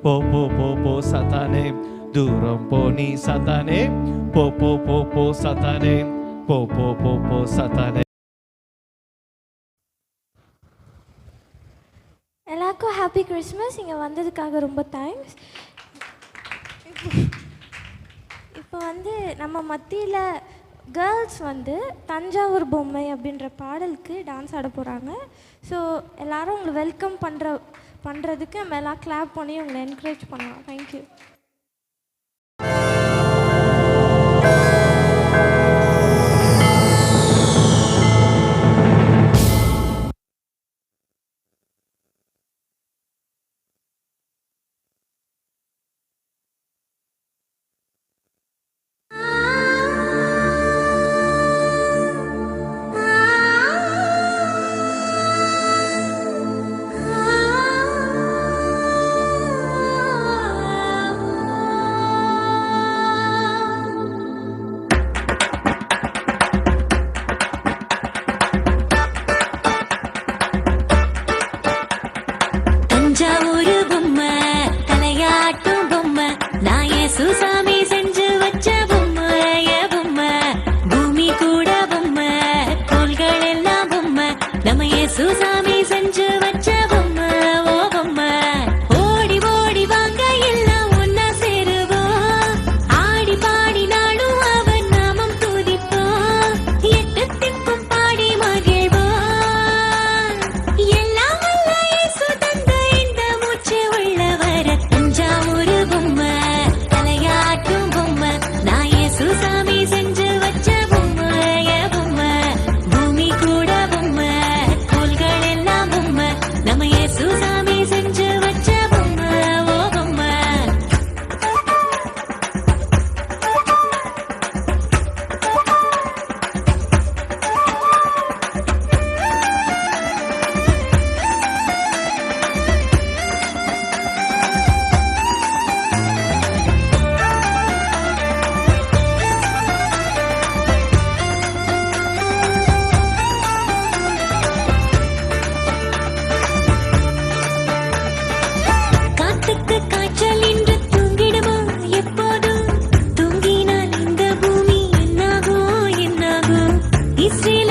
போ போ போ போ சத்தானே, தூரம் போ நீ சத்தானே, போ போ போ போ சத்தானே, போ போ போ போ சத்தானே. எல்லாருக்கும் ஹாப்பி கிறிஸ்மஸ். இங்கே வந்ததுக்காக ரொம்ப தேங்க்ஸ். இப்போ நம்ம மத்தியில் கேர்ள்ஸ் தஞ்சாவூர் பொம்மை அப்படின்ற பாடலுக்கு டான்ஸ் ஆட போகிறாங்க. ஸோ எல்லோரும் உங்களை வெல்கம் பண்ணுறதுக்கு நம்ம எல்லாம் கிளாப் பண்ணி உங்களை என்கரேஜ் பண்ணலாம். தேங்க்யூ. தஞ்சாவூர் பொம்மை, தலையாட்டும் பொம்மை, நான் சுசாமி செஞ்சு வச்ச பொம்மை, பொம்மை பூமி கூட பொம்மை, கோள்கள் எல்லாம் பொம்மை, நம்ம சுசாமி செஞ்சு வச்ச பொம்மை, ஓ பொம்மை. ஓடி ஓடி வாங்க எல்லாம் ஒன்னா சேருவோம், ஆடி பாடி நாளும் அவன் நாமம் துதிப்போம், எட்டு திக்கும் பாடி மகிழ்வோம். எல்லாம் வல்ல இயேசு தந்த இந்த மூச்சு உள்ளவர தஞ்சாவூர் பொம்மை, தலையாட்டும் பொம்மை, நான் சுசாமி செஞ்சு வச்ச பொம்மை, பொம்மை பூமி கூட பொம்மை, கோள்கள் எல்லாம் பொம்மை, நம்ம சுசாமி செஞ்சு வச்ச பொம்மை, ஓ பொம்மை. காத்துக்கு காய்ச்சல் இன்று தூங்கிடுமோ எப்போதும், தூங்கினால் இந்த பூமி என்னாகும் என்னாகும். இஸ்ரேல்